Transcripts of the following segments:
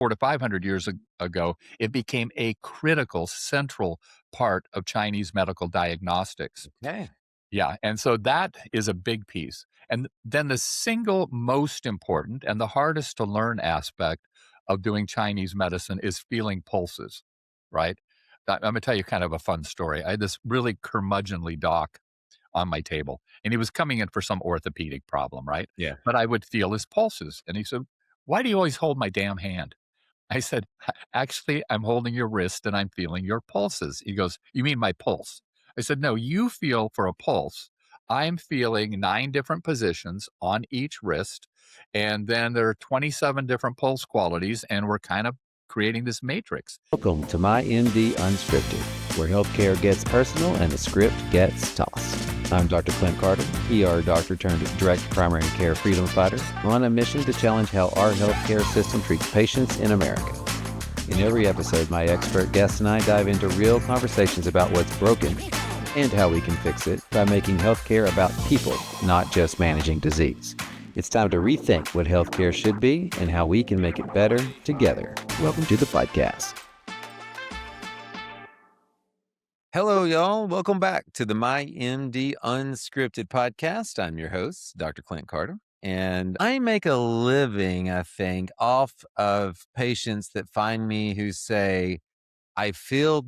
400 to 500 years ago, it became a critical central part of Chinese medical diagnostics. Okay. Yeah, and so that is a big piece. And then the single most important and the hardest to learn aspect of doing Chinese medicine is feeling pulses, right? I'm gonna tell you kind of a fun story. I had this really curmudgeonly doc on my table, and he was coming in for some orthopedic problem, right? Yeah. But I would feel his pulses, and he said, "Why do you always hold my damn hand?" I said, Actually, I'm holding your wrist and I'm feeling your pulses." He goes, "You mean my pulse?" I said, "No, you feel for a pulse. I'm feeling 9 different positions on each wrist, and then there are 27 different pulse qualities, and we're kind of creating this matrix." Welcome to My MD Unscripted, where healthcare gets personal and the script gets tossed. I'm Dr. Clint Carter, ER doctor turned direct primary care freedom fighter, on a mission to challenge how our healthcare system treats patients in America. In every episode, my expert guests and I dive into real conversations about what's broken and how we can fix it by making healthcare about people, not just managing disease. It's time to rethink what healthcare should be and how we can make it better together. Welcome to the podcast. Hello, y'all. Welcome back to the My MD Unscripted podcast. I'm your host, Dr. Clint Carter, and I make a living, I think, off of patients that find me who say, "I feel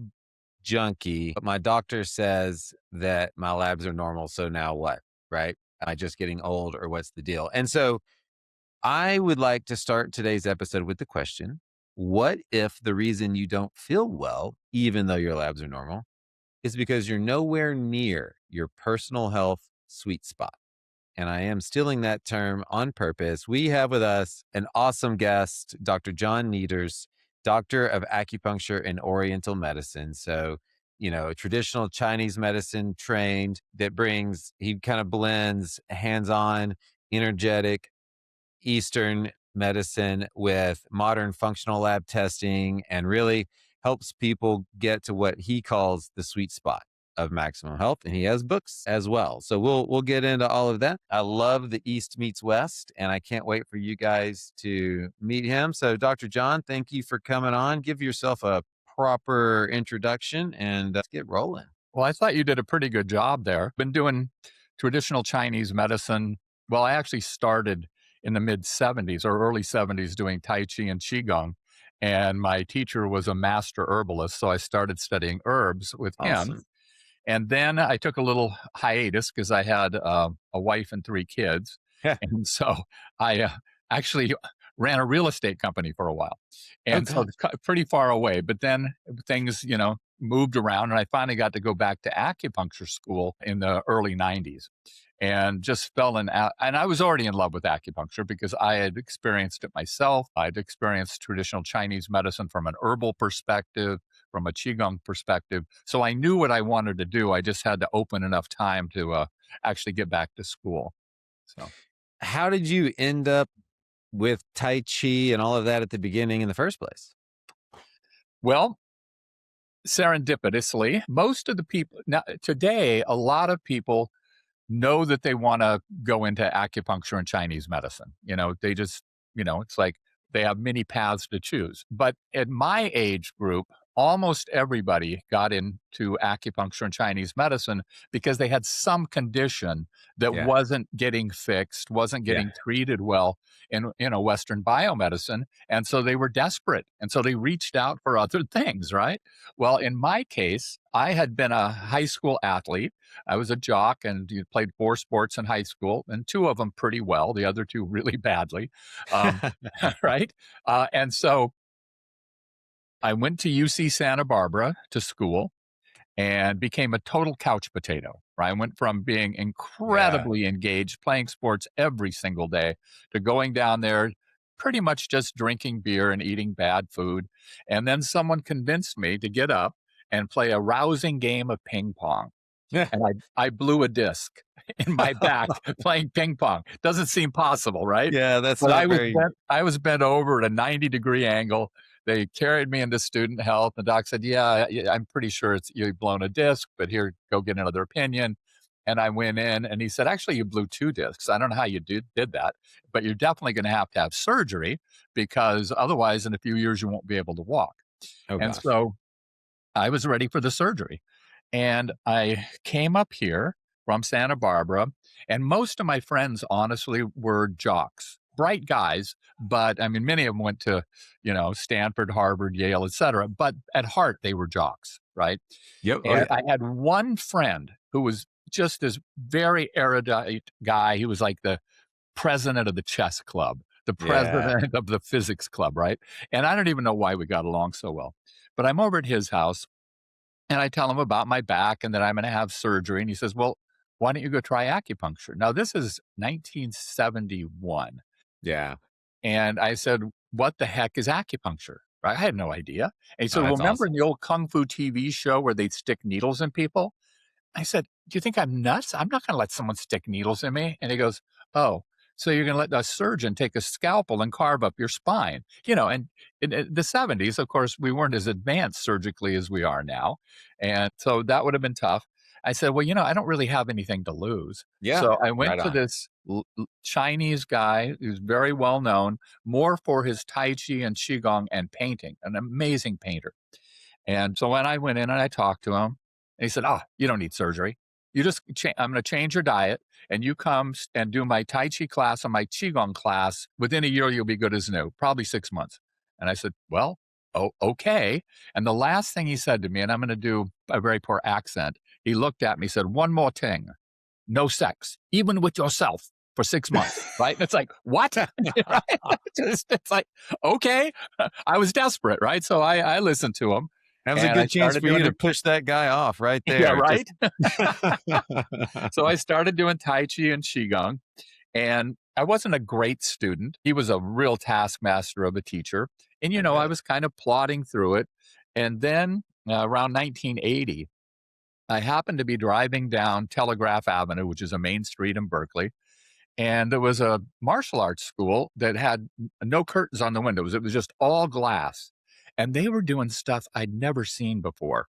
junky, but my doctor says that my labs are normal, so now what?" Right? Am I just getting old, or what's the deal? And so I would like to start today's episode with the question, what if the reason you don't feel well, even though your labs are normal, is because you're nowhere near your personal health sweet spot? And I am stealing that term on purpose. We have with us an awesome guest, Dr. John Nieters, doctor of acupuncture and oriental medicine. So, traditional Chinese medicine trained he kind of blends hands-on, energetic Eastern medicine with modern functional lab testing, and really helps people get to what he calls the sweet spot of maximum health. And he has books as well. So we'll get into all of that. I love the East meets West, and I can't wait for you guys to meet him. So Dr. John, thank you for coming on. Give yourself a proper introduction and let's get rolling. Well, I thought you did a pretty good job there. Been doing traditional Chinese medicine. Well, I actually started in the mid 70s or early 70s doing Tai Chi and Qigong. And my teacher was a master herbalist. So I started studying herbs with him. Awesome. And then I took a little hiatus because I had a wife and 3 kids. Yeah. And so I actually ran a real estate company for a while. And so Okay. it's pretty far away. But then things, moved around, and I finally got to go back to acupuncture school in the early 90s and just fell in. And I was already in love with acupuncture because I had experienced it myself. I'd experienced traditional Chinese medicine from an herbal perspective, from a Qigong perspective. So I knew what I wanted to do. I just had to open enough time to actually get back to school. So, How did you end up with Tai Chi and all of that at the beginning in the first place? well, serendipitously, most of the people now today, a lot of people know that they want to go into acupuncture and Chinese medicine. They just, it's like they have many paths to choose. But at my age group, almost everybody got into acupuncture and Chinese medicine because they had some condition that Yeah. wasn't getting fixed, wasn't Yeah. getting treated well in Western biomedicine. And so they were desperate. And so they reached out for other things, right? Well, in my case, I had been a high school athlete. I was a jock and played 4 sports in high school, and 2 of them pretty well, the other 2 really badly. Um, right? And so I went to UC Santa Barbara to school and became a total couch potato. Right? I went from being Yeah. incredibly engaged, playing sports every single day, to going down there pretty much just drinking beer and eating bad food. And then someone convinced me to get up and play a rousing game of ping pong. Yeah. And I blew a disc in my back playing ping pong. Doesn't seem possible, right? Yeah, that's But not very. I was bent over at a 90-degree angle. They carried me into student health. The doc said, "Yeah, I'm pretty sure you've blown a disc, but here, go get another opinion." And I went in and he said, actually, you blew 2 discs. I don't know how you did that, but you're definitely going to have surgery because otherwise in a few years you won't be able to walk. Oh And gosh. so I was ready for the surgery. And I came up here from Santa Barbara, and most of my friends, honestly, were jocks, bright guys. But I mean, many of them went to, Stanford, Harvard, Yale, et cetera. But at heart, they were jocks, right? Yep. Oh And yeah. I had one friend who was just this very erudite guy. He was like the president of the chess club, the Yeah. president of the physics club, right? And I don't even know why we got along so well. But I'm over at his house and I tell him about my back and that I'm going to have surgery. And he says, well, why don't you go try acupuncture? Now, this is 1971. Yeah. And I said, what the heck is acupuncture? Right? I had no idea. And he Oh, said, well, that's remember awesome. in the old Kung Fu TV show where they'd stick needles in people? I said, "Do you think I'm nuts? I'm not gonna let someone stick needles in me." And he goes, "Oh, so you're gonna let a surgeon take a scalpel and carve up your spine?" And in the '70s, of course, we weren't as advanced surgically as we are now, and so that would have been tough. I said, "Well, I don't really have anything to lose." Yeah. So I went Right to on. this Chinese guy who's very well known, more for his Tai Chi and Qigong and painting, an amazing painter. And so when I went in and I talked to him, and he said, "Oh, you don't need surgery. You just I'm going to change your diet, and you come and do my Tai Chi class and my Qigong class. Within a year, you'll be good as new. Probably 6 months." And I said, "Well, oh, okay." And the last thing he said to me, and I'm going to do a very poor accent. He looked at me, said, "One more thing, no sex, even with yourself." For 6 months, right? And it's like, what? Right? It's like, okay. I was desperate, right? So I listened to him That was a and I good chance started for you doing to it. push that guy off right Yeah, there. Just right? So I started doing Tai Chi and Qigong, and I wasn't a great student. He was a real taskmaster of a teacher. And, I I bet. was kind of plodding through it. And then around 1980, I happened to be driving down Telegraph Avenue, which is a main street in Berkeley. And there was a martial arts school that had no curtains on the windows. It was just all glass. And they were doing stuff I'd never seen before.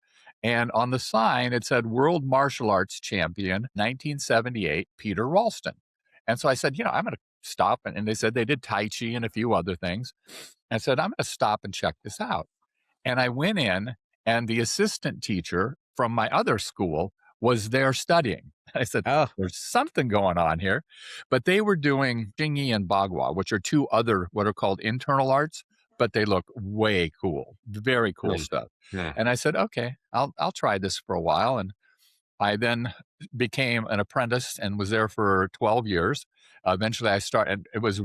And on the sign, it said World Martial Arts Champion, 1978, Peter Ralston. And so I said, I'm going to stop. And they said they did Tai Chi and a few other things. I said, I'm going to stop and check this out. And I went in, and the assistant teacher from my other school was there studying. I said, Oh, there's something going on here. But they were doing Jingyi and Bagua, which are two other what are called internal arts, but they look way cool, very cool hmm. stuff. Yeah. And I said, okay, I'll try this for a while. And I then became an apprentice and was there for 12 years. Eventually, I started, it was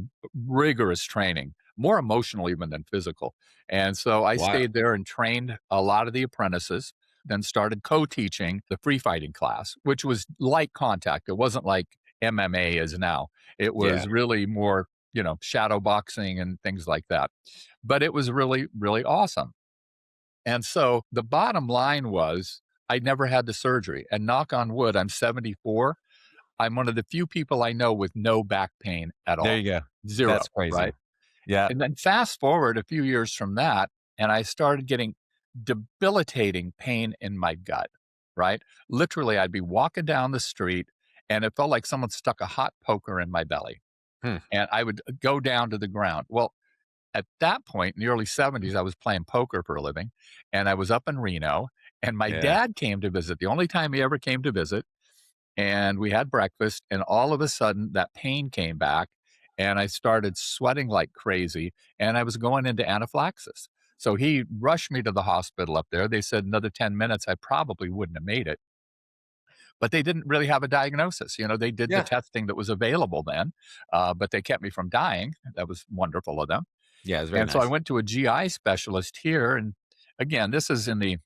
rigorous training, more emotional even than physical. And so I Wow. stayed there and trained a lot of the apprentices, then started co teaching the free fighting class, which was light contact. It wasn't like MMA is now, it Yeah. was really more, shadow boxing and things like that. But it was really, really awesome. And so the bottom line was I never had the surgery. And knock on wood, I'm 74. I'm one of the few people I know with no back pain at There all. you go. Zero, That's crazy. right? Yeah. And then fast forward a few years from that, and I started getting debilitating pain in my gut, right? Literally, I'd be walking down the street and it felt like someone stuck a hot poker in my belly Hmm. and I would go down to the ground. Well, at that point in the early '70s, I was playing poker for a living, and I was up in Reno, and my Yeah. dad came to visit, the only time he ever came to visit, and we had breakfast, and all of a sudden, that pain came back, and I started sweating like crazy, and I was going into anaphylaxis. So he rushed me to the hospital up there. They said another 10 minutes, I probably wouldn't have made it. But they didn't really have a diagnosis. They did the Yeah. testing that was available then, but they kept me from dying. That was wonderful of them. Yeah. It's very And so I nice. went to a GI specialist here. And again, this is in the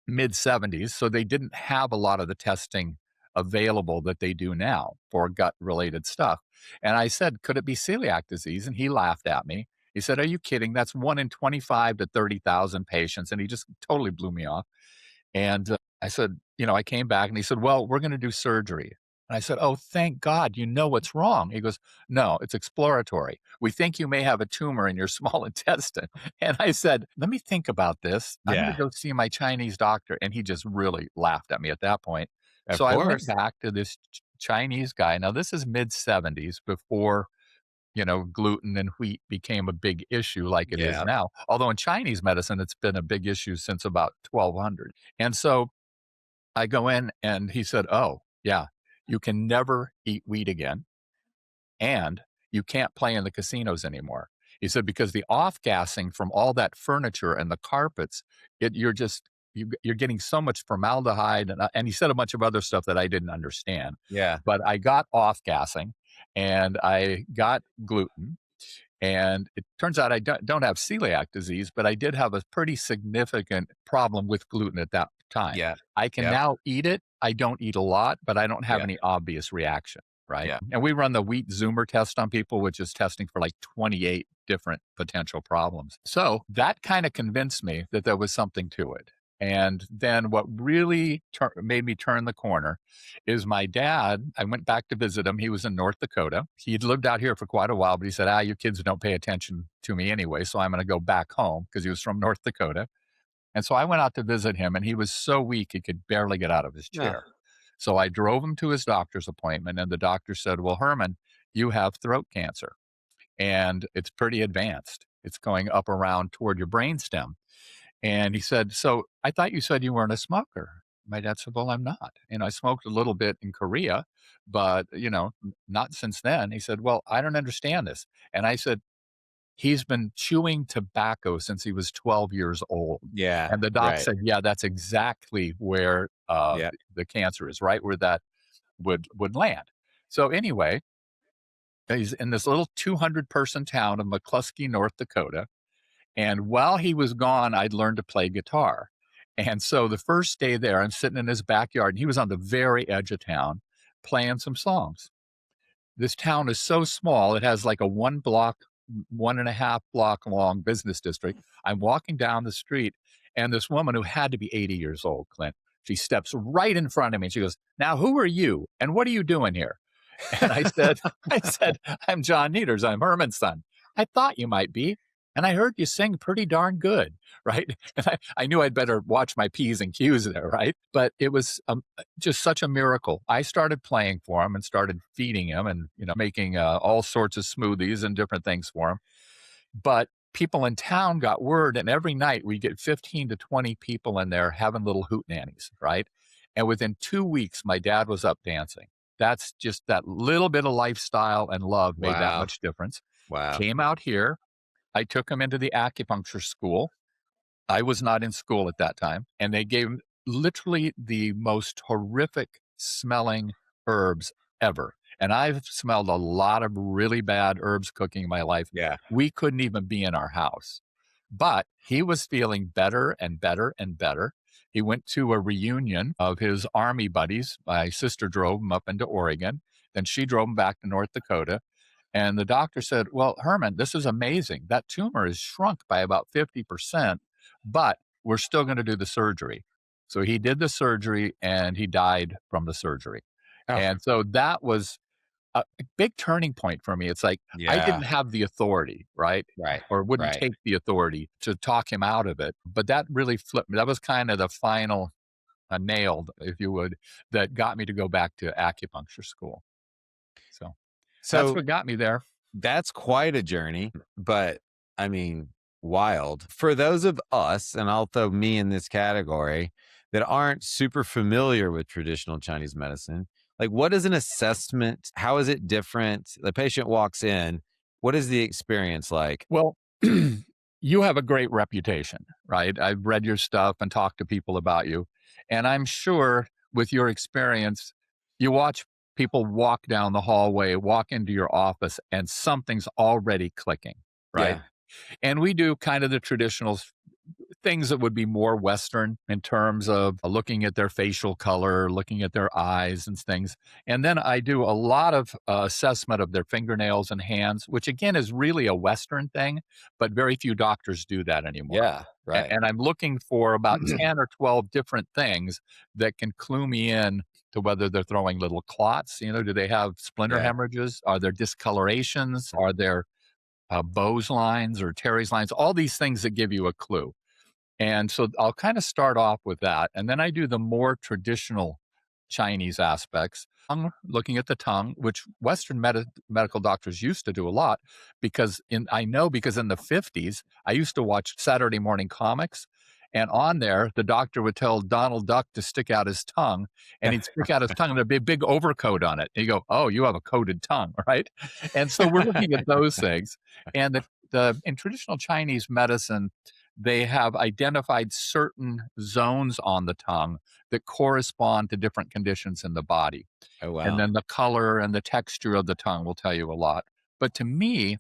mid '70s. So they didn't have a lot of the testing available that they do now for gut related stuff. And I said, could it be celiac disease? And he laughed at me. He said, are you kidding? That's one in 25 to 30,000 patients. And he just totally blew me off. And I said, I came back and he said, well, we're going to do surgery. And I said, oh, thank God, you know what's wrong. He goes, no, it's exploratory. We think you may have a tumor in your small intestine. And I said, let me think about this. I'm going to Yeah. go see my Chinese doctor. And he just really laughed at me at that point. Of So I went course. back to this Chinese guy. Now, this is mid 70s before, gluten and wheat became a big issue like it is Yeah. now. Although in Chinese medicine, it's been a big issue since about 1200. And so I go in and he said, "Oh, yeah, you can never eat wheat again and you can't play in the casinos anymore." He said, "Because the off gassing from all that furniture and the carpets, you're getting so much formaldehyde." And he said a bunch of other stuff that I didn't understand. Yeah. But I got off gassing and I got gluten. And it turns out I don't have celiac disease, but I did have a pretty significant problem with gluten at that time. Yeah. I can Yep. now eat it. I don't eat a lot, but I don't have Yeah. any obvious reaction, right? Yeah. And we run the wheat Zoomer test on people, which is testing for like 28 different potential problems. So that kind of convinced me that there was something to it. And then what really made me turn the corner is my dad. I went back to visit him. He was in North Dakota. He'd lived out here for quite a while, but he said, you kids don't pay attention to me anyway. So I'm going to go back home because he was from North Dakota. And so I went out to visit him and he was so weak, he could barely get out of his Yeah. chair. So I drove him to his doctor's appointment and the doctor said, "Well, Herman, you have throat cancer and it's pretty advanced. It's going up around toward your brainstem." And he said, "So I thought you said you weren't a smoker." My dad said, "Well, I'm not. I smoked a little bit in Korea, but, not since then." He said, "Well, I don't understand this." And I said, "He's been chewing tobacco since he was 12 years old." Yeah. And the doc Right. said, "Yeah, that's exactly where Yeah. the cancer is, right where that would land." So anyway, he's in this little 200-person town of McCluskey, North Dakota. And while he was gone, I'd learned to play guitar. And so the first day there, I'm sitting in his backyard, and he was on the very edge of town playing some songs. This town is so small, it has like a 1.5 block long business district. I'm walking down the street, and this woman who had to be 80 years old, Clint, she steps right in front of me and she goes, "Now, who are you? And what are you doing here?" And I said, "I'm John Nieters. I'm Herman's son." "I thought you might be. And I heard you sing pretty darn good." Right. And I knew I'd better watch my P's and Q's there. Right. But it was just such a miracle. I started playing for him and started feeding him and, making all sorts of smoothies and different things for him. But people in town got word, and every night we get 15 to 20 people in there having little hoot nannies, right? And within 2 weeks, my dad was up dancing. That's just that little bit of lifestyle and love made that Wow. much difference. Wow. Came out here. I took him into the acupuncture school. I was not in school at that time, and they gave him literally the most horrific smelling herbs ever. And I've smelled a lot of really bad herbs cooking in my life. Yeah. We couldn't even be in our house. But he was feeling better and better and better. He went to a reunion of his army buddies. My sister drove him up into Oregon. Then she drove him back to North Dakota. And the doctor said, "Well, Herman, this is amazing. That tumor is shrunk by about 50%, but we're still going to do the surgery." So he did the surgery and he died from the surgery. Oh, And so that was a big turning point for me. It's like I yeah. didn't have the authority, right? Right. Or wouldn't Right. take the authority to talk him out of it. But that really flipped me. That was kind of the final nailed, if you would, that got me to go back to acupuncture school. So that's So what got me there. that's quite a journey, but I mean, wild. For those of us, and I'll throw me in this category, that aren't super familiar with traditional Chinese medicine, like what is an assessment? How is it different? The patient walks in. What is the experience like? Well, you have a great reputation, right? I've read your stuff and talked to people about you. And I'm sure with your experience, you watch people walk down the hallway, walk into your office, and something's already clicking, right? Yeah. And we do kind of the traditional things that would be more Western in terms of looking at their facial color, looking at their eyes and things. And then I do a lot of assessment of their fingernails and hands, which again is really a Western thing, but very few doctors do that anymore. Yeah. Right. And I'm looking for about 10 or 12 different things that can clue me in to whether they're throwing little clots. Do they have splinter Yeah. hemorrhages? Are there discolorations? Are there Bowes lines or Terry's lines? All these things that give you a clue. And so I'll kind of start off with that. And then I do the more traditional Chinese aspects. Looking at the tongue, which Western medical doctors used to do a lot, because because in the 50s, I used to watch Saturday morning comics. And on there, the doctor would tell Donald Duck to stick out his tongue, and he'd stick out his tongue, and there'd be a big overcoat on it. And you go, "Oh, you have a coated tongue," right? And so we're looking at those things. And in traditional Chinese medicine, they have identified certain zones on the tongue that correspond to different conditions in the body. Oh, And wow. then the color and the texture of the tongue will tell you a lot. But to me,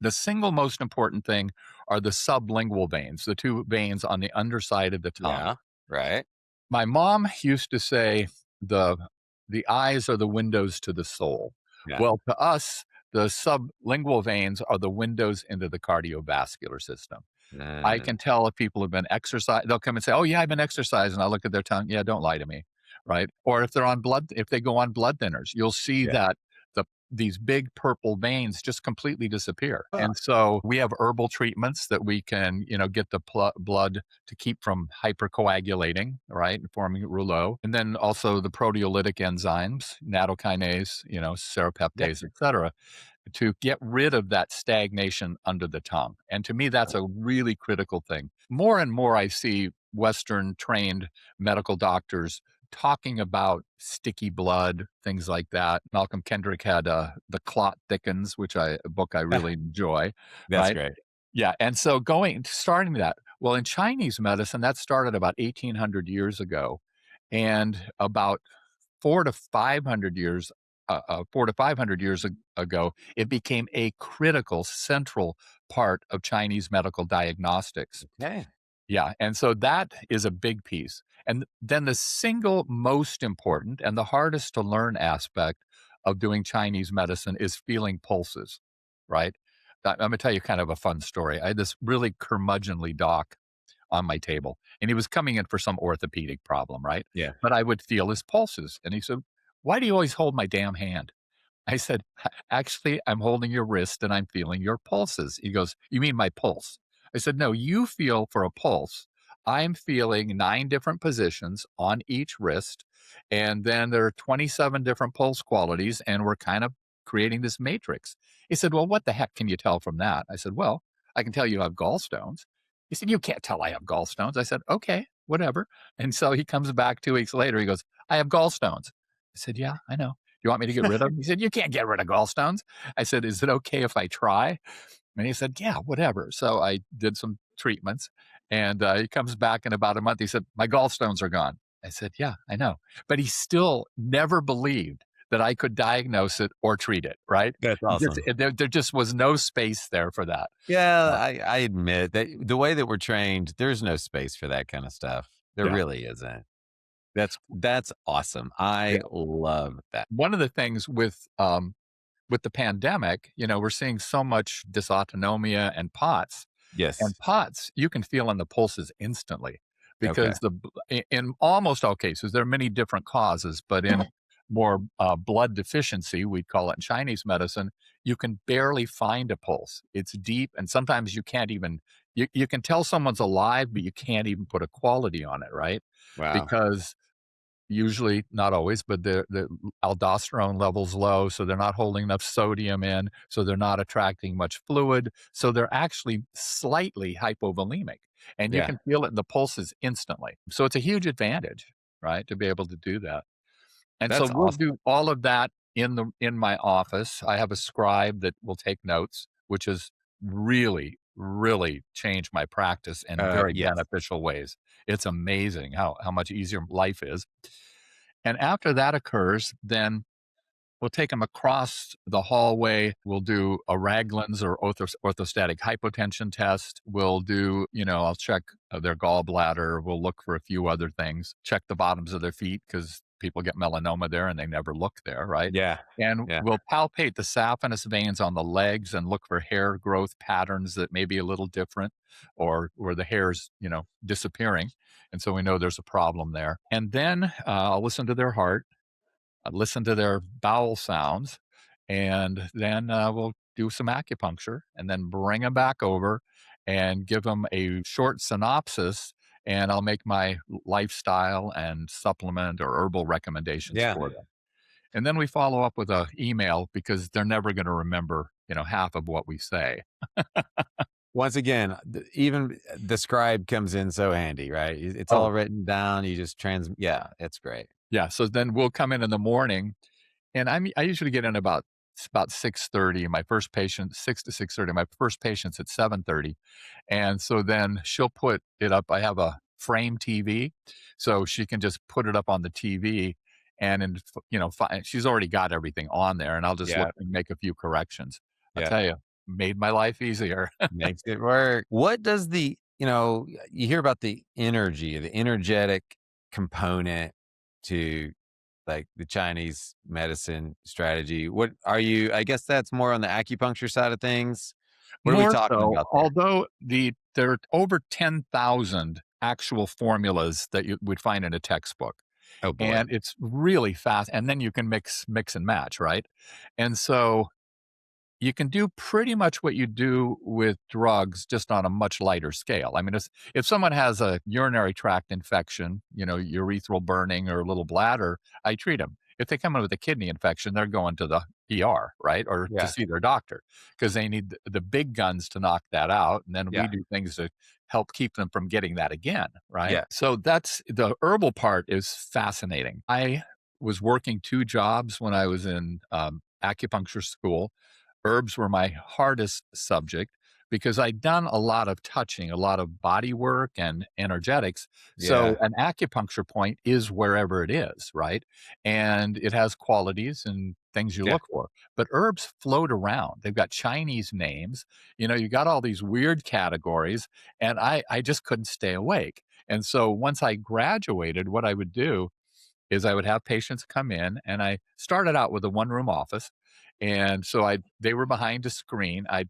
the single most important thing are the sublingual veins, the two veins on the underside of the tongue. Yeah. Right. My mom used to say the the eyes are the windows to the soul. Yeah. Well, to us, the sublingual veins are the windows into the cardiovascular system. I Mm, can tell if people have been exercising. They'll come and say, "Oh yeah, I've been exercising." I look at their tongue. Yeah, don't lie to me, right? Or if they go on blood thinners, you'll see yeah. that these big purple veins just completely disappear. Huh. And so we have herbal treatments that we can, get the blood to keep from hypercoagulating, right, and forming rouleau. And then also the proteolytic enzymes, nattokinase, Yeah. serrapeptase, et cetera, to get rid of that stagnation under the tongue. And to me, that's a really critical thing. More and more, I see Western trained medical doctors talking about sticky blood, things like that. Malcolm Kendrick had The Clot Thickens, a book I really enjoy, That's right? great. Yeah. And so starting that, well, in Chinese medicine, that started about 1800 years ago. And about 4 to 500 years ago, it became a critical central part of Chinese medical diagnostics. Okay. Yeah, and so that is a big piece. And then the single most important and the hardest to learn aspect of doing Chinese medicine is feeling pulses, right? I'm gonna tell you kind of a fun story. I had this really curmudgeonly doc on my table, and he was coming in for some orthopedic problem, right? Yeah. But I would feel his pulses, and he said, "Why do you always hold my damn hand?" I said, Actually, I'm holding your wrist and I'm feeling your pulses." He goes, "You mean my pulse?" I said, "No, you feel for a pulse. I'm feeling 9 different positions on each wrist, and then there are 27 different pulse qualities, and we're kind of creating this matrix." He said, "Well, what the heck can you tell from that?" I said, "Well, I can tell you have gallstones." He said, "You can't tell I have gallstones." I said, "Okay, whatever." And so he comes back 2 weeks later. He goes, "I have gallstones." I said, "Yeah, I know. You want me to get rid of them?" He said, "You can't get rid of gallstones." I said, "Is it okay if I try?" And he said, "Yeah, whatever." So I did some treatments, and he comes back in about a month. He said, "My gallstones are gone." I said, "Yeah, I know." But he still never believed that I could diagnose it or treat it, right? That's Just, awesome. there just was no space there for that. Yeah, Uh, I admit that the way that we're trained, there's no space for that kind of stuff. There yeah, really isn't. That's awesome. yeah. I love that. One of the things with the pandemic, we're seeing so much dysautonomia and POTS. Yes. And POTS, you can feel in the pulses instantly Okay. because in almost all cases, there are many different causes, but in more blood deficiency, we'd call it in Chinese medicine, you can barely find a pulse. It's deep, and sometimes you can't even, you can tell someone's alive, but you can't even put a quality on it, right? Wow. Because usually, not always, but the aldosterone level's low, so they're not holding enough sodium in, so they're not attracting much fluid, so they're actually slightly hypovolemic, and you Yeah. can feel it in the pulses instantly. So it's a huge advantage, right, to be able to do that. And so That's we'll awesome. do all of that in my office. I have a scribe that will take notes, which has really, really changed my practice in very Yes. beneficial ways. It's amazing how much easier life is. And after that occurs, then we'll take them across the hallway. We'll do a Raglan's or orthostatic hypotension test. We'll do, I'll check their gallbladder. We'll look for a few other things, check the bottoms of their feet because people get melanoma there and they never look there, right? Yeah. And Yeah. we'll palpate the saphenous veins on the legs and look for hair growth patterns that may be a little different or where the hair's, disappearing. And so we know there's a problem there. And then I'll listen to their heart, listen to their bowel sounds, and then we'll do some acupuncture and then bring them back over and give them a short synopsis and I'll make my lifestyle and supplement or herbal recommendations Yeah. for them. And then we follow up with a email because they're never going to remember, half of what we say. Once again, even the scribe comes in so handy, right? It's Oh, all written down. You just yeah, it's great. yeah. So then we'll come in the morning, and I usually get in about 6:30. My first patient 6 to 6:30. My first patient's at 7:30, and so then she'll put it up. I have a frame TV, so she can just put it up on the TV, and she's already got everything on there, and I'll just look Yeah. and make a few corrections. I Yeah. tell you, made my life easier. Makes it work. What does you hear about the energy, the energetic component to like the Chinese medicine strategy. What are you? I guess that's more on the acupuncture side of things. What are we More talking so, about there? although there are over 10,000 actual formulas that you would find in a textbook, Oh boy. and it's really fast, and then you can mix and match, right? And so you can do pretty much what you do with drugs, just on a much lighter scale. I mean, if someone has a urinary tract infection, urethral burning or a little bladder, I treat them. If they come in with a kidney infection, they're going to the ER, right? Or to Yeah. see their doctor because they need the big guns to knock that out. And then we Yeah. do things to help keep them from getting that again, right? Yeah. So that's the herbal part is fascinating. I was working two jobs when I was in acupuncture school. Herbs were my hardest subject because I'd done a lot of touching, a lot of body work and energetics. So Yeah. an acupuncture point is wherever it is, right? And it has qualities and things you Yeah. look for. But herbs float around. They've got Chinese names. You got all these weird categories, and I just couldn't stay awake. And so once I graduated, what I would do is I would have patients come in, and I started out with a one-room office, and so they were behind a screen. I'd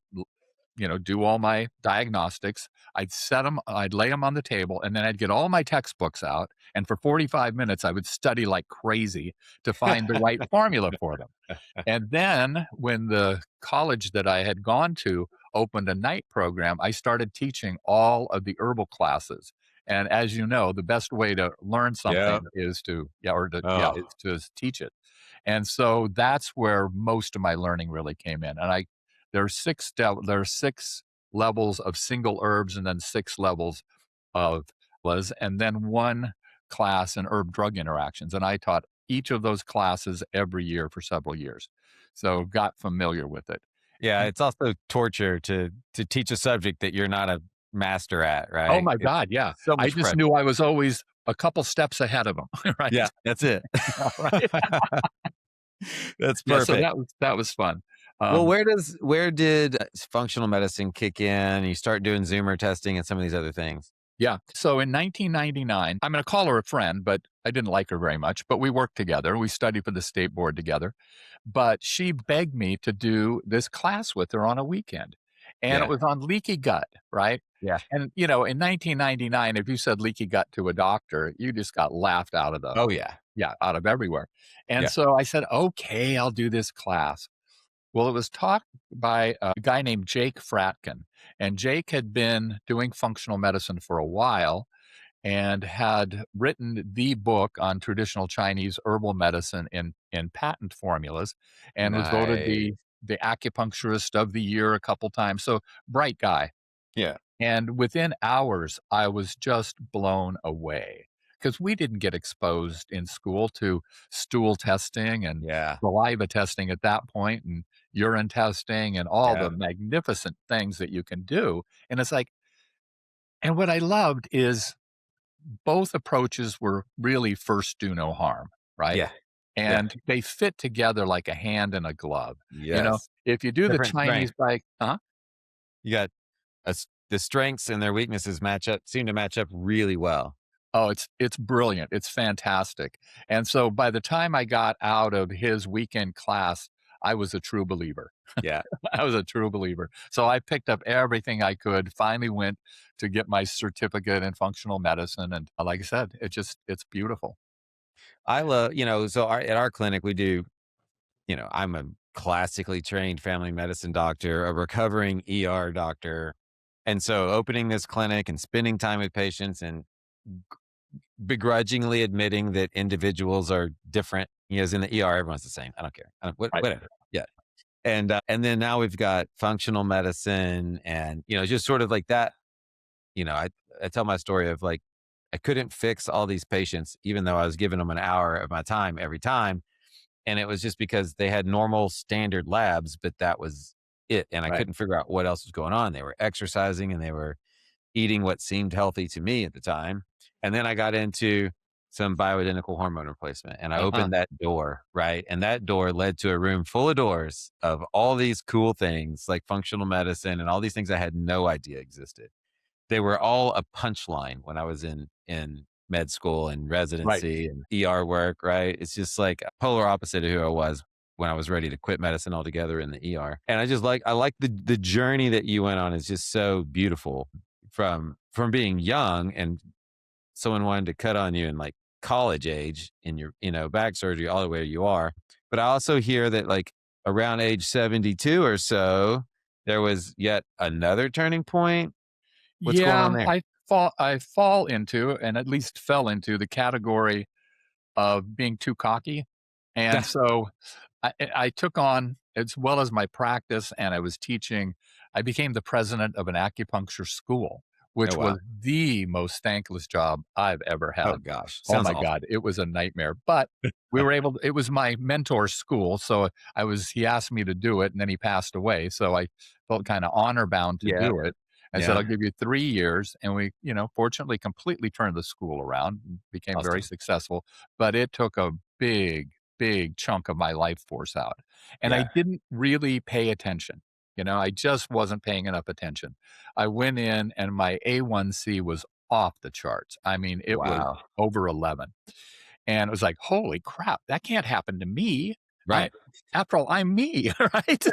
do all my diagnostics. I'd lay them on the table, and then I'd get all my textbooks out, and for 45 minutes, I would study like crazy to find the right formula for them. And then when the college that I had gone to opened a night program, I started teaching all of the herbal classes. And as you know, the best way to learn Yeah. something is to yeah, or to yeah, Oh, is to teach it. And so that's where most of my learning really came in. And there are 6 levels of single herbs and then 6 levels of and then 1 class in herb drug interactions. And I taught each of those classes every year for several years. So got familiar with it. yeah. And It's also torture to teach a subject that you're not a master at, oh right? my It's god, yeah. so I much just pressure. knew I was always a couple steps ahead of them, Yeah, right? that's it. Yeah, right. That's Yeah, so perfect. that was fun. Well, Um, where did functional medicine kick in? You start doing Zoomer testing and some of these other things. yeah. So in 1999, I'm gonna call her a friend, but I didn't like her very much, but we worked together. We studied for the state board together. But she begged me to do this class with her on a weekend, and it Yeah. was on leaky gut, right? Yeah. And, in 1999, if you said leaky gut to a doctor, you just got laughed out of Oh yeah. out of everywhere. And Yeah. so I said, "Okay, I'll do this class." Well, it was taught by a guy named Jake Fratkin, and Jake had been doing functional medicine for a while and had written the book on traditional Chinese herbal medicine in patent formulas and was voted Nice. the acupuncturist of the year a couple times. So bright guy. Yeah. And within hours, I was just blown away because we didn't get exposed in school to stool testing and Yeah. saliva testing at that point and urine testing and all Yeah. the magnificent things that you can do. And it's like, and what I loved is both approaches were really first do no harm, right? Yeah. Yeah. And they fit together like a hand and a glove. Yes. If you do the Different Chinese strength. like, huh? You got the strengths and their weaknesses seem to match up really well. Oh, it's brilliant. It's fantastic. And so by the time I got out of his weekend class, I was a true believer. Yeah. I was a true believer. So I picked up everything I could, finally went to get my certificate in functional medicine. And like I said, it's beautiful. I love, so at our clinic, we do, I'm a classically trained family medicine doctor, a recovering ER doctor. And so opening this clinic and spending time with patients and begrudgingly admitting that individuals are different. As in the ER, everyone's the same. I don't care. Right. Whatever. Yeah. And then now we've got functional medicine and, just sort of like that. I tell my story of like, I couldn't fix all these patients, even though I was giving them an hour of my time every time. And it was just because they had normal standard labs, but that was it. And I Right. couldn't figure out what else was going on. They were exercising and they were eating what seemed healthy to me at the time. And then I got into some bioidentical hormone replacement and I Uh-huh. opened that door, right? And that door led to a room full of doors of all these cool things like functional medicine and all these things I had no idea existed. They were all a punchline when I was in med school and Right. residency and ER work, right? It's just like a polar opposite of who I was when I was ready to quit medicine altogether in the ER. And I like the journey that you went on is just so beautiful from being young and someone wanted to cut on you in like college age in your, back surgery all the way you are. But I also hear that like around age 72 or so, there was yet another turning point. What's going on Yeah, there? I fall into, and at least fell into the category of being too cocky. And so I took on, as well as my practice, and I was teaching, I became the president of an acupuncture school, Oh, which was wow. the most thankless job I've ever Oh had. gosh. Oh Sounds my awful. God, it was a nightmare. But we were able to, it was my mentor's school. So he asked me to do it and then he passed away. So I felt kind of honor bound to Yeah. do it. I said, Yeah. I'll give you 3 years. And we, fortunately completely turned the school around, and became very Awesome. successful. But it took a big chunk of my life force out. And I Yeah. didn't really pay attention. I just wasn't paying enough attention. I went in and my A1C was off the charts. I mean, it was Wow. over 11. And it was like, holy crap, that can't happen to me. I, Right. after all, I'm me, right?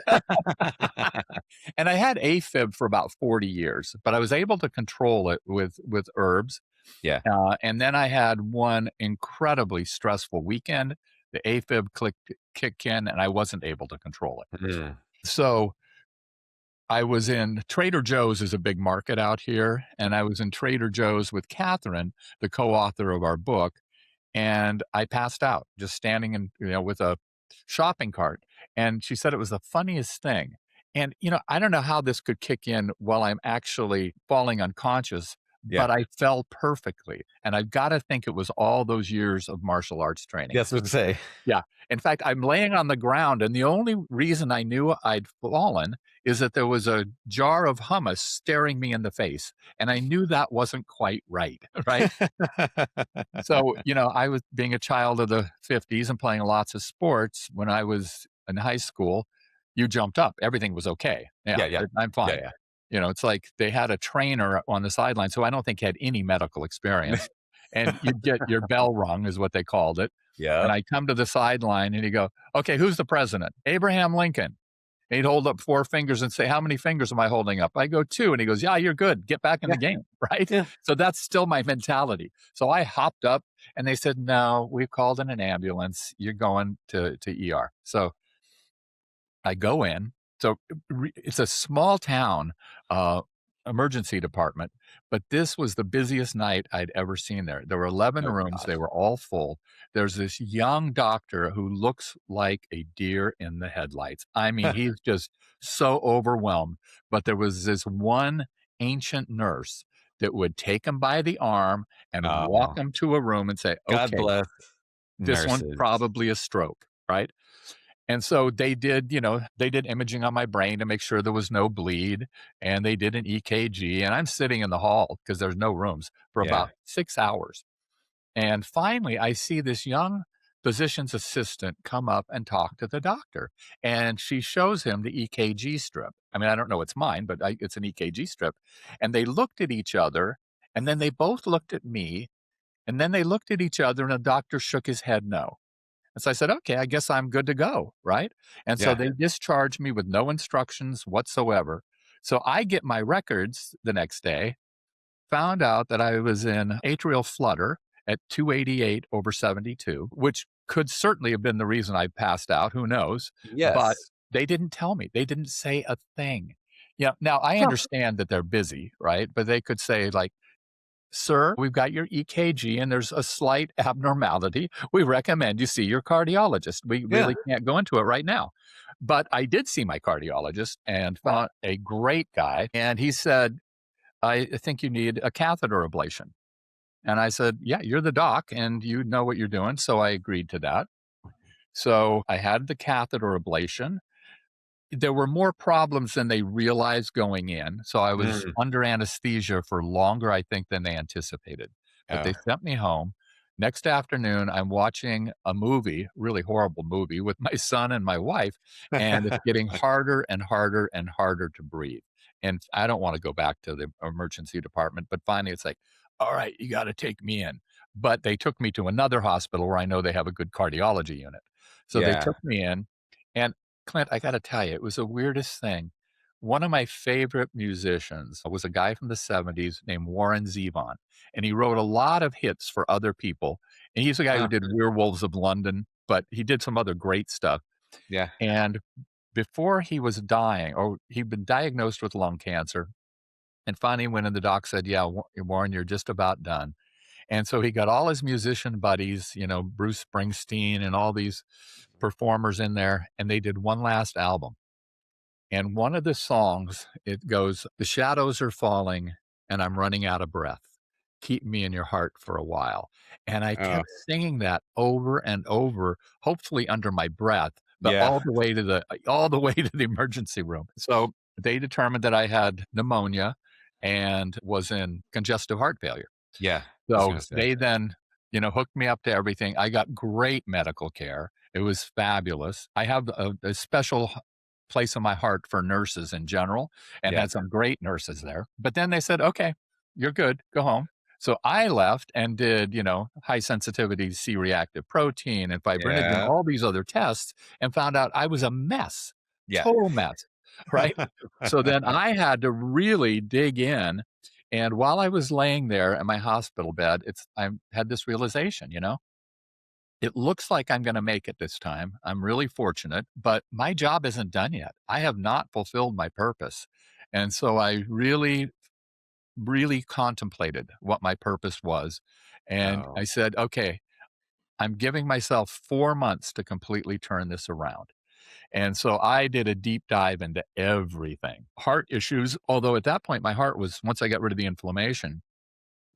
And I had AFib for about 40 years, but I was able to control it with herbs. Yeah. And then I had one incredibly stressful weekend. The AFib kicked in, and I wasn't able to control it. Mm. So I was in Trader Joe's is a big market out here, and I was in Trader Joe's with Catherine, the co-author of our book, and I passed out just standing in, with a shopping cart. And she said it was the funniest thing. And, I don't know how this could kick in while I'm actually falling unconscious, Yeah. but I fell perfectly. And I've got to think it was all those years of martial arts training. Yes, what to say. Yeah. In fact, I'm laying on the ground, and the only reason I knew I'd fallen is that there was a jar of hummus staring me in the face. And I knew that wasn't quite right. Right. So, I was being a child of the '50s and playing lots of sports. When I was in high school, you jumped up. Everything was okay. Yeah, Yeah, yeah. I'm Yeah, fine. yeah. It's like they had a trainer on the sideline, so I don't think he had any medical experience. And you'd get your bell rung is what they called it. And Yep. I come to the sideline and he'd go, "Okay, who's the president?" "Abraham Lincoln." And he'd hold up 4 fingers and say, "How many fingers am I holding up?" I go, "2." And he goes, "Yeah, you're good. Get back in the Yeah, game." Right? yeah. So that's still my mentality. So I hopped up and they said, "No, we've called in an ambulance. You're going to ER." So I go in. So it's a small town emergency department, but this was the busiest night I'd ever seen there. There were 11 Oh rooms, they gosh. were all full. There's this young doctor who looks like a deer in the headlights. I mean, he's just so overwhelmed. But there was this one ancient nurse that would take him by the arm and walk Oh, him to a room and say, God "Okay, bless this one's nurses. probably a stroke," right? And so they did imaging on my brain to make sure there was no bleed, and they did an EKG, and I'm sitting in the hall because there's no rooms for Yeah. about 6 hours. And finally, I see this young physician's assistant come up and talk to the doctor, and she shows him the EKG strip. I mean, I don't know it's mine, but it's an EKG strip. And they looked at each other, and then they both looked at me, and then they looked at each other, and the doctor shook his head no. And so I said, "Okay, I guess I'm good to go," right? And so Yeah. they discharged me with no instructions whatsoever. So I get my records the next day, found out that I was in atrial flutter at 288/72, which could certainly have been the reason I passed out, who knows? But Yes. they didn't tell me. They didn't say a thing. Yeah, now I Huh. understand that they're busy, right? But they could say like, sir, we've got your EKG and there's a slight abnormality. We recommend you see your cardiologist. We Yeah. really can't go into it right now. But I did see my cardiologist and found a great guy. And he said, I think you need a catheter ablation. And I said, yeah, you're the doc and you know what you're doing. So I agreed to that. So I had the catheter ablation. There were more problems than they realized going in, so I was Mm. under anesthesia for longer, I think, than they anticipated, but Oh. they sent me home. Next afternoon, I'm watching a movie, really horrible movie, with my son and my wife, and it's getting harder and harder and harder to breathe, and I don't wanna go back to the emergency department, but finally, it's like, "Alright, you gotta take me in." But they took me to another hospital where I know they have a good cardiology unit. So they Yeah. took me in, and Clint, I gotta tell you, it was the weirdest thing. One of my favorite musicians was a guy from the '70s named Warren Zevon, and he wrote a lot of hits for other people, and he's the guy who Huh. did Werewolves of London, but he did some other great stuff, Yeah. and before he was dying or he'd been diagnosed with lung cancer, and finally went and the doc said, "Yeah, Warren, you're just about done." And so he got all his musician buddies, Bruce Springsteen and all these performers in there, and they did one last album. And one of the songs, it goes, "The shadows are falling and I'm running out of breath. Keep me in your heart for a while." And I Oh, kept singing that over and over, hopefully under my breath, but yeah. all the way to the emergency room. So they determined that I had pneumonia and was in congestive heart failure. Yeah. I was So gonna say. they then, hooked me up to everything. I got great medical care. It was fabulous. I have a special place in my heart for nurses in general and Yeah. had some great nurses there. But then they said, okay, you're good. Go home. So I left and did, high sensitivity C reactive protein and fibrinogen, Yeah. all these other tests, and found out I was a mess, Yeah. total mess. Right. So then I had to really dig in, and while I was laying there in my hospital bed, I had this realization, it looks like I'm gonna make it this time. I'm really fortunate, but my job isn't done yet. I have not fulfilled my purpose. And so I really, really contemplated what my purpose was. And Oh, I said, okay, I'm giving myself 4 months to completely turn this around. And so I did a deep dive into everything. Heart issues, although at that point, my heart was, once I got rid of the inflammation,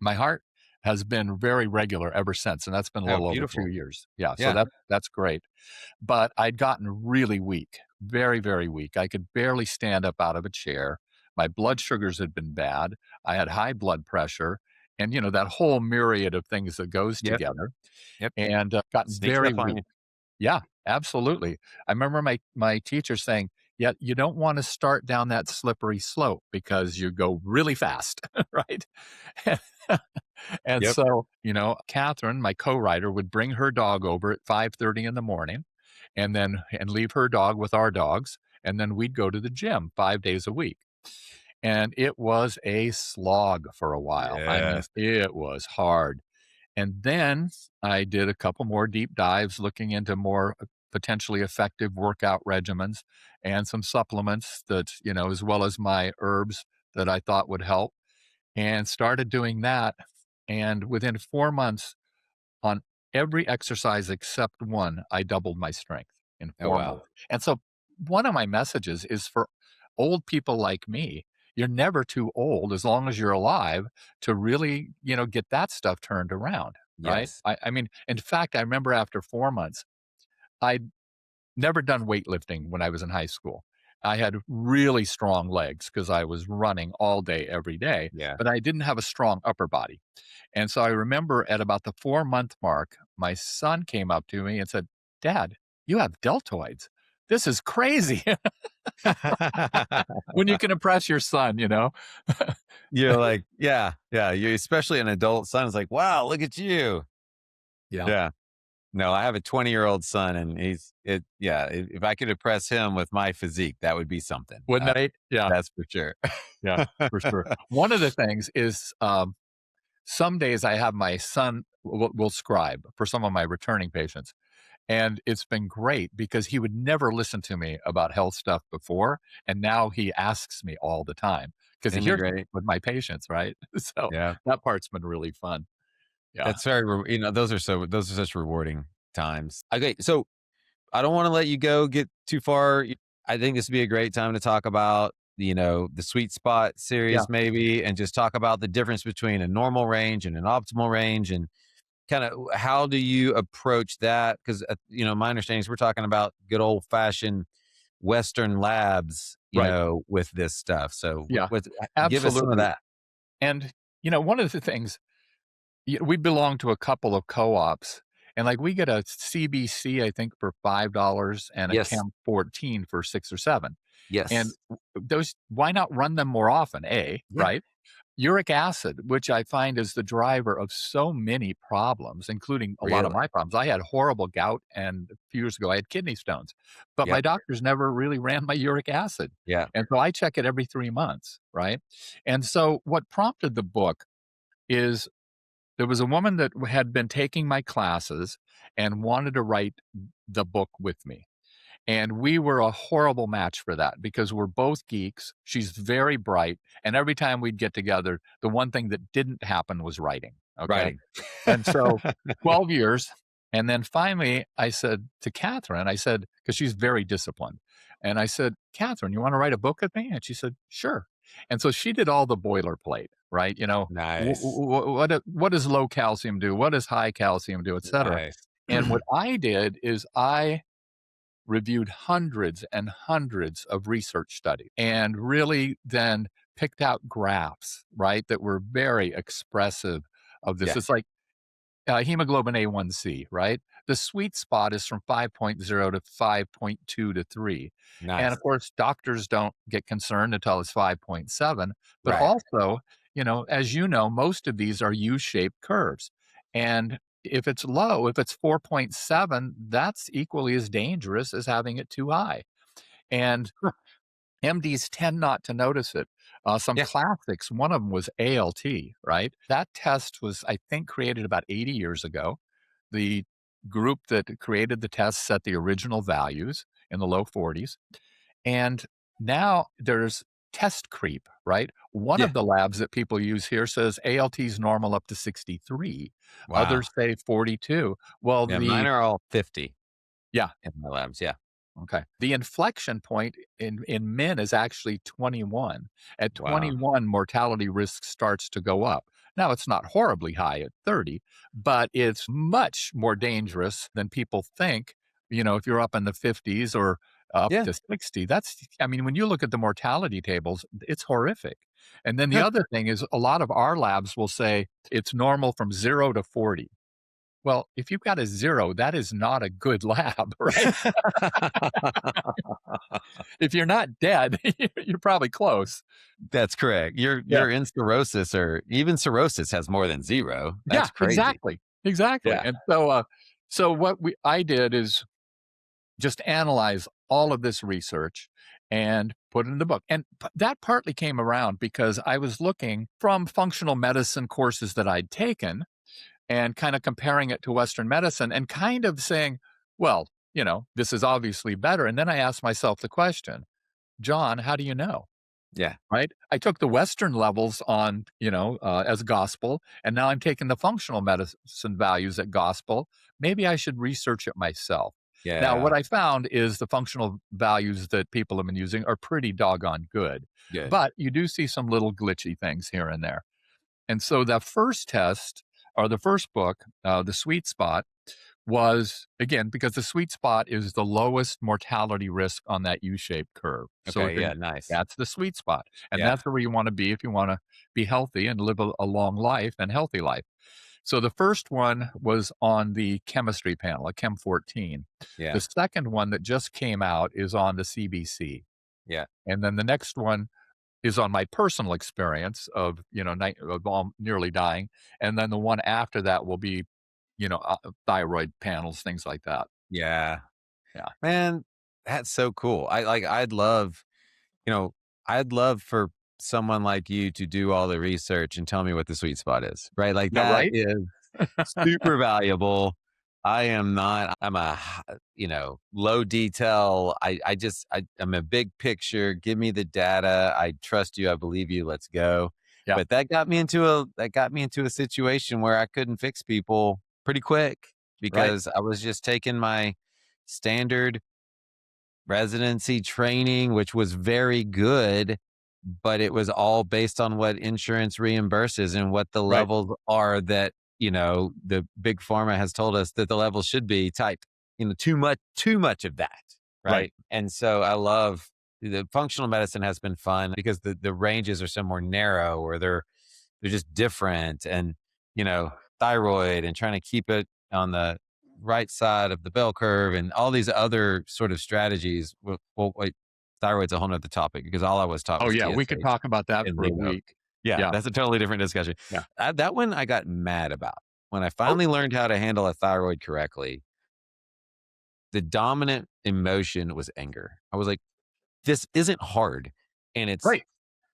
my heart has been very regular ever since, and that's been a oh, little over 2 beautiful. years. Yeah, so Yeah. that's great. But I'd gotten really weak, very, very weak. I could barely stand up out of a chair. My blood sugars had been bad. I had high blood pressure and, that whole myriad of things that goes Yep. together, Yep. and, gotten Sneaks very up on weak. you. Yeah, absolutely. I remember my teacher saying, "Yeah, you don't wanna start down that slippery slope because you go really fast," right? And Yep. so, Catherine, my co-writer, would bring her dog over at 5:30 in the morning and leave her dog with our dogs, and then we'd go to the gym 5 days a week. And it was a slog for a while. I mean, Yes. it was hard. And then I did a couple more deep dives looking into more potentially effective workout regimens and some supplements that, as well as my herbs that I thought would help, and started doing that. And within 4 months, on every exercise except one, I doubled my strength in Oh, 4 wow. months. And so one of my messages is for old people like me. You're never too old as long as you're alive to really, get that stuff turned around, right? Yes. I mean, in fact, I remember after 4 months, I'd never done weightlifting when I was in high school. I had really strong legs because I was running all day, every day, Yeah. but I didn't have a strong upper body. And so I remember at about the 4-month mark, my son came up to me and said, "Dad, you have deltoids. This is crazy." When you can impress your son, You're like, yeah, yeah. You especially an adult son is like, wow, look at you. Yeah. Yeah. No, I have a 20-year-old son and yeah, if I could impress him with my physique, that would be something. Wouldn't it? Yeah, That's for sure. yeah, for sure. One of the things is, some days I have my son will scribe for some of my returning patients. And it's been great because he would never listen to me about health stuff before, and now he asks me all the time because he Isn't it hears it great? with my patients, right? So Yeah. that part's been really fun. Yeah. That's very, those are such rewarding times. Okay. So I don't want to let you go get too far. I think this would be a great time to talk about, the sweet spot Yeah. series maybe, and just talk about the difference between a normal range and an optimal range and kind of how do you approach that? Because, my understanding is we're talking about good old fashioned Western labs, Right. with this stuff. So Yeah. give us some of Absolutely. that. And, one of the things, we belong to a couple of co-ops, and, like, we get a CBC, I think, for $5 and a Yes. Chem 14 for 6 or 7. And Yes. those, why not run them more often, A, Yeah. right? Uric acid, which I find is the driver of so many problems, including a lot of Really. my problems. I had horrible gout, and a few years ago, I had kidney stones, but my Yep. doctors never really ran my uric acid, Yeah. and so I check it every 3 months, right? And so what prompted the book is there was a woman that had been taking my classes and wanted to write the book with me. And we were a horrible match for that because we're both geeks. She's very bright. And every time we'd get together, the one thing that didn't happen was writing. Okay. Writing. And so 12 years. And then finally, I said to Catherine, I said, because she's very disciplined. And I said, Catherine, you want to write a book with me? And she said, sure. And so she did all the boilerplate, right? Nice. What does low calcium do? What does high calcium do, et cetera? Nice. And what I did is I reviewed hundreds and hundreds of research studies and really then picked out graphs, right, that were very expressive of this. Yeah. It's like hemoglobin A1C, right? The sweet spot is from 5.0 to 5.2 to 3. And Nice. of course, doctors don't get concerned until it's 5.7. But Right. also, as you know, most of these are U shaped curves. And if it's low, if it's 4.7, that's equally as dangerous as having it too high. And MDs tend not to notice it. Some Yeah. classics, one of them was ALT, right? That test was, I think, created about 80 years ago. The group that created the test set the original values in the low 40s. And now there's test creep, right? One Yeah. of the labs that people use here says ALT is normal up to 63. Wow. Others say 42. Well, Yeah. Mine are all 50 yeah, in my labs. Yeah. okay. The inflection point in men is actually 21. At Wow. 21, mortality risk starts to go up. Now, it's not horribly high at 30, but it's much more dangerous than people think. If you're up in the 50s or up Yeah. to 60, I mean, when you look at the mortality tables, it's horrific. And then the Huh. other thing is a lot of our labs will say it's normal from 0 to 40. Well, if you've got a 0, that is not a good lab, right? If you're not dead, you're probably close. That's correct. Yeah. You're in cirrhosis, or even cirrhosis has more than 0. Yeah, That's crazy. exactly. Exactly. Yeah. And so what I did is just analyze all of this research and put it in the book. And that partly came around because I was looking from functional medicine courses that I'd taken and kind of comparing it to Western medicine and kind of saying, well, this is obviously better. And then I asked myself the question, John, how do you know? Yeah. Right? I took the Western levels on, as gospel, and now I'm taking the functional medicine values at gospel. Maybe I should research it myself. Now, what Yeah. I found is the functional values that people have been using are pretty doggone good, Good. but you do see some little glitchy things here and there. And so the first test or the first book, The Sweet Spot, was again because the sweet spot is the lowest mortality risk on that U-shaped curve. So Okay. Yeah. Nice. that's the sweet spot. And Yeah. that's where you want to be if you want to be healthy and live a long life and healthy life. So the first one was on the chemistry panel, a Chem 14. The Yeah. second one that just came out is on the CBC. Yeah. And then the next one is on my personal experience of, nearly dying. And then the one after that will be, thyroid panels, things like that. Yeah. Yeah. Man, that's so cool. You know, I'd love for someone like you to do all the research and tell me what the sweet spot is, right? Like Yeah, that right? is super valuable. I am not. I'm low detail. I'm a big picture. Give me the data. I trust you. I believe you. Let's go. Yeah. But that got me into a situation where I couldn't fix people pretty quick Right. because I was just taking my standard residency training, which was very good, but it was all based on what insurance reimburses and what the Right. levels are that, the big pharma has told us that the levels should be type, too much of that. Right. Right. And so I love the functional medicine has been fun because the ranges are so more narrow or they're just different and, you know, thyroid and trying to keep it on the right side of the bell curve and all these other sort of strategies. Well, wait, thyroid's a whole nother topic because all I was taught Oh was yeah, we could TSH talk about that and for a levo. week. Yeah, Yeah. that's a totally different discussion. Yeah. That one I got mad about. When I Oh, finally learned how to handle a thyroid correctly, the dominant emotion was anger. I was like, this isn't hard and it's right.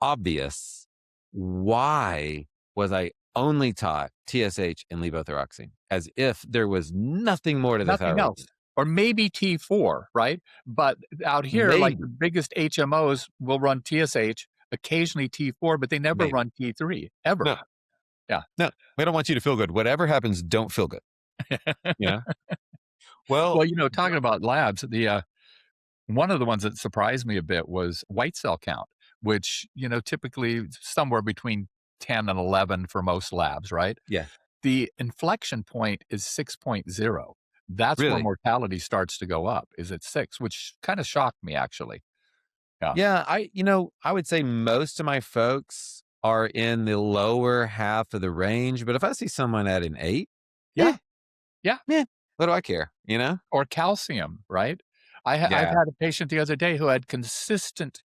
obvious. Why was I only taught TSH and levothyroxine as if there was nothing more to the Nothing thyroid? else. Or maybe T4, right? But out here, like the Maybe, biggest HMOs will run TSH, occasionally T4, but they never maybe. run T3 ever. No, Yeah. no, we don't want you to feel good. Whatever happens, don't feel good. You know? Well, Well, talking about labs, one of the ones that surprised me a bit was white cell count, which, typically somewhere between 10 and 11 for most labs, right? yeah, The inflection point is 6.0. That's where really. mortality starts to go up, is at 6, which kinda shocked me actually. Yeah. Yeah, I would say most of my folks are in the lower half of the range, but if I see someone at an 8, Yeah, eh, yeah, what do I care, you know? or calcium, right? I've Yeah. had a patient the other day who had consistent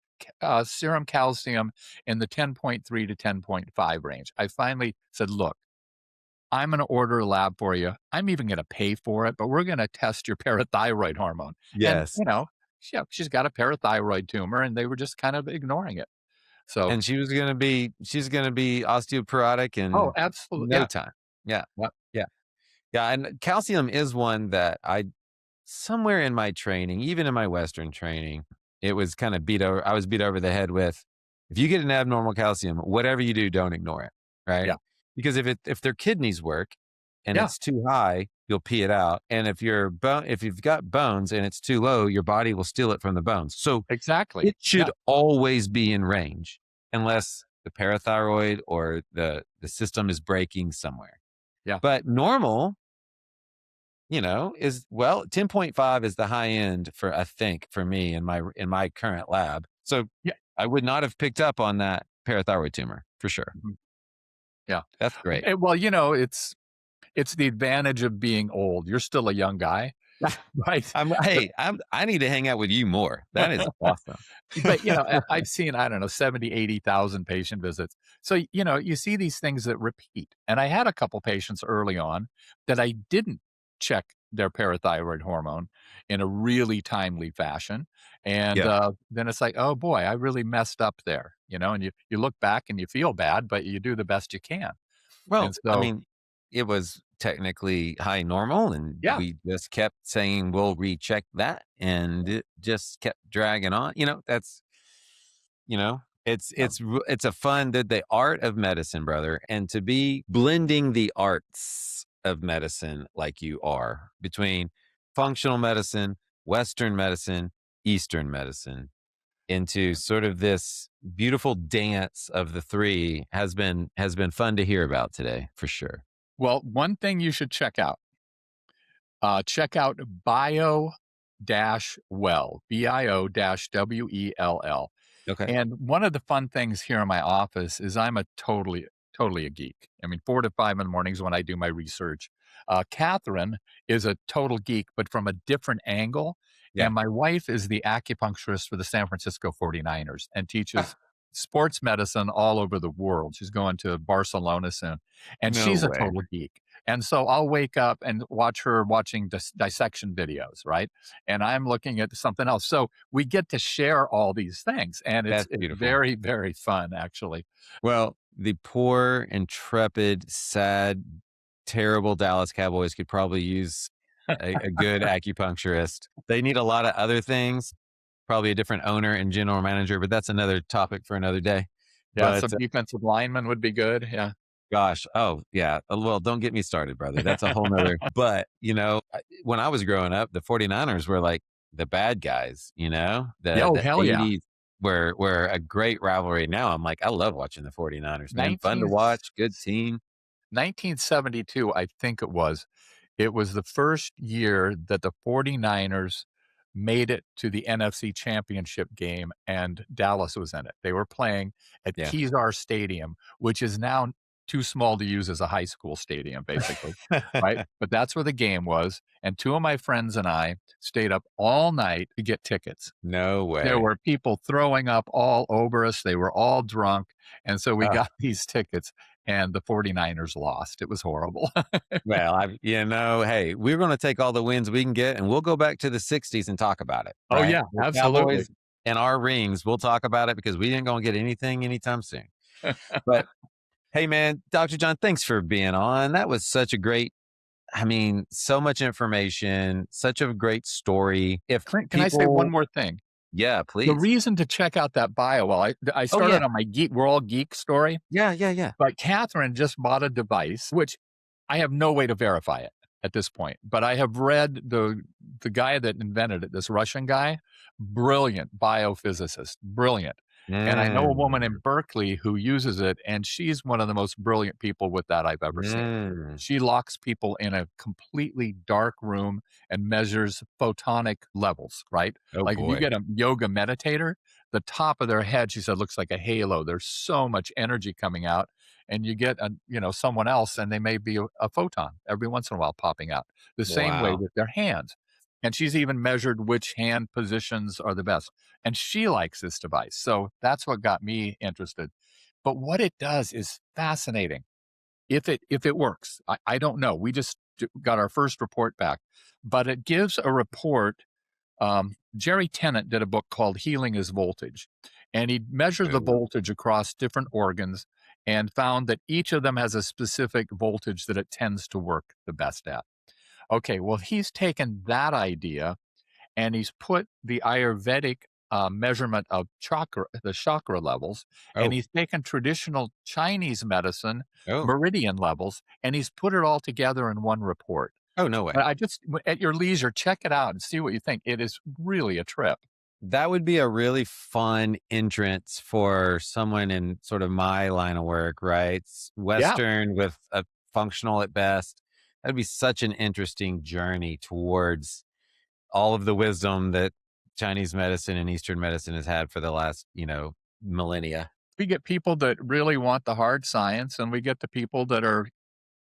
serum calcium in the 10.3 to 10.5 range. I finally said, "Look, I'm gonna order a lab for you. I'm even gonna pay for it, but we're gonna test your parathyroid hormone." And, Yes. she's got a parathyroid tumor, and they were just kind of ignoring it. So And she's gonna be osteoporotic oh, in absolutely, no yeah, time. Yeah. yep, Yeah. Yeah, and calcium is one that I somewhere in my training, even in my Western training, it was kinda I was beat over the head with, if you get an abnormal calcium, whatever you do, don't ignore it, right? yeah, Because if their kidneys work and yeah, it's too high, you'll pee it out, and if you've got bones and it's too low, your body will steal it from the bones. So, exactly. it should Yeah, always be in range unless the parathyroid or the system is breaking somewhere. yeah. But normal, is 10.5 is the high end for I think for me in my current lab. So Yeah. I would not have picked up on that parathyroid tumor for sure. Mhm. Yeah. That's great. Well, it's the advantage of being old. You're still a young guy, right? But I need to hang out with you more. That is awesome. I've seen, I don't know, 70, 80,000 patient visits. So, you see these things that repeat. And I had a couple patients early on that I didn't check their parathyroid hormone in a really timely fashion. And Yeah. then it's like, oh boy, I really messed up there, and you look back and you feel bad, but you do the best you can. Well, And I so, mean, it was technically high normal and yeah. we just kept saying we'll recheck that and it just kept dragging on. You know, Yeah. it's a fun the art of medicine, brother, and to be blending the arts of medicine like you are between functional medicine, Western medicine, Eastern medicine into sort of this beautiful dance of the three has been fun to hear about today for sure. Well, one thing you should check out Bio-Well, Bio-Well. Okay. And one of the fun things here in my office is I'm a totally a geek. I mean, 4 to 5 in the mornings when I do my research. Catherine is a total geek, but from a different angle. Yeah. And my wife is the acupuncturist for the San Francisco 49ers and teaches Ah, sports medicine all over the world. She's going to Barcelona soon, and no she's a way. total geek. And so I'll wake up and watch her watching dissection videos, right? And I'm looking at something else. So we get to share all these things, and it's That's it's beautiful. very, very fun, actually. Well, the poor, intrepid, sad, terrible Dallas Cowboys could probably use a good acupuncturist. They need a lot of other things, probably a different owner and general manager, but that's another topic for another day. Yeah, But some defensive linemen would be good. Yeah. gosh, oh yeah. Well, don't get me started, brother. That's a whole nother. But when I was growing up, the 49ers were like the bad guys. Yeah, The oh, the hell yeah. 80s were a great rivalry. Now I'm like, I love watching the 49ers, man. Fun to 19 watch, good team. 1972, I think it was. It was the first year that the 49ers made it to the NFC Championship game, and Dallas was in it. They were playing at Yeah. Kezar Stadium, which is now too small to use as a high school stadium, basically, right? But that's where the game was, and 2 of my friends and I stayed up all night to get tickets. No There way. were people throwing up all over us. They were all drunk, and so we Ah, got these tickets, and the 49ers lost. It was horrible. well, hey, we're going to take all the wins we can get and we'll go back to the 60s and talk about it, Oh, right? yeah, The absolutely. Cowboys and our rings, we'll talk about it because we ain't going to get anything anytime soon. But hey, man, Dr. John, thanks for being on. That was such a great, so much information, such a great story. If Clint, can I say one people, more thing? yeah, The please. reason to check out that bio, well, I Oh, yeah. started on my geek we're all geek story, Yeah, yeah, yeah. but Catherine just bought a device, which I have no way to verify it at this point, but I have read the guy that invented it, this Russian guy, brilliant biophysicist, brilliant. And I know a woman in Mm, Berkeley who uses it, and she's one of the most brilliant people with that I've ever seen. mm. She locks people in a completely dark room and measures photonic levels, right? Oh, Like if you boy. get a yoga meditator, the top of their head, she said, looks like a halo. There's so much energy coming out. And you get someone else, and they may be a photon every once in a while popping out. The same way Wow. with their hands. And she's even measured which hand positions are the best. And she likes this device. So that's what got me interested. But what it does is fascinating. If it works, I don't know. We just got our first report back, but it gives a report. Jerry Tennant did a book called Healing is Voltage, and he measured the Oh, voltage across different organs and found that each of them has a specific voltage that it tends to work the best at. Okay, well, he's taken that idea and he's put the Ayurvedic measurement of the chakra levels, and oh, he's taken traditional Chinese medicine oh, meridian levels, and he's put it all together in one report. oh, no way. I just, at your leisure, check it out and see what you think. It is really a trip. That would be a really fun entrance for someone in sort of my line of work, right? Yeah, Western with a functional at best. That'd be such an interesting journey towards all of the wisdom that Chinese medicine and Eastern medicine has had for the last, millennia. we get people that really want the hard science, and we get the people that are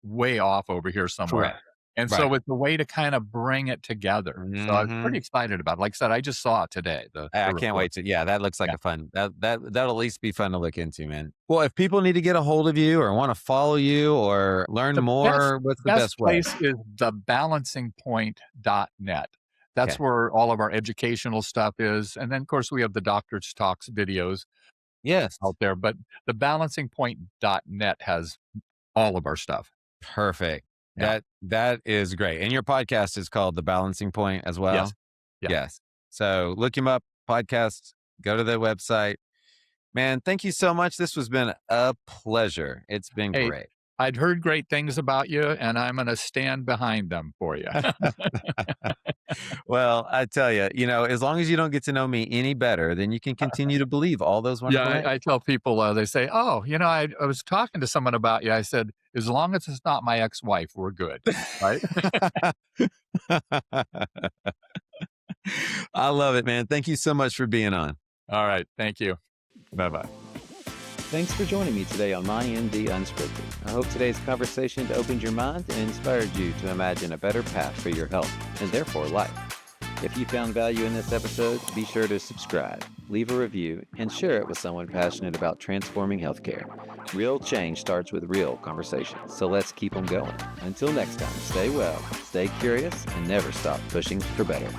way off over here somewhere. Correct. And so Right. it's a way to kind of bring it together. So I was Hmm. pretty excited about it. Like I said, I just saw it today, the I can't report. wait to. Yeah, that looks like Yeah. a fun. That'll at least be fun to look into, man. Well, if people need to get a hold of you or want to follow you or learn The best more, what's the best best way? place is thebalancingpoint.net. That's Okay. where all of our educational stuff is. And then, of course, we have the doctor's talks videos Yes. out there, but thebalancingpoint.net has all of our stuff. Perfect. Yeah. That is great. And your podcast is called The Balancing Point as well? Yes. Yeah. Yes. So look him up, podcast, go to the website. Man, thank you so much. This has been a pleasure. It's been Hey, great. I'd heard great things about you, and I'm going to stand behind them for you. Well, I tell you, as long as you don't get to know me any better, then you can continue to believe all those Yeah, wonderful I things. tell people, they say, "Oh, I was talking to someone about you." I said, "As long as it's not my ex-wife, we're good." Right? I love it, man. Thank you so much for being on. All right. Thank you. Bye-bye. Thanks for joining me today on My MD Unscripted. I hope today's conversation opened your mind and inspired you to imagine a better path for your health and therefore life. If you found value in this episode, be sure to subscribe, leave a review, and share it with someone passionate about transforming healthcare. Real change starts with real conversations, so let's keep them going. Until next time, stay well, stay curious, and never stop pushing for better.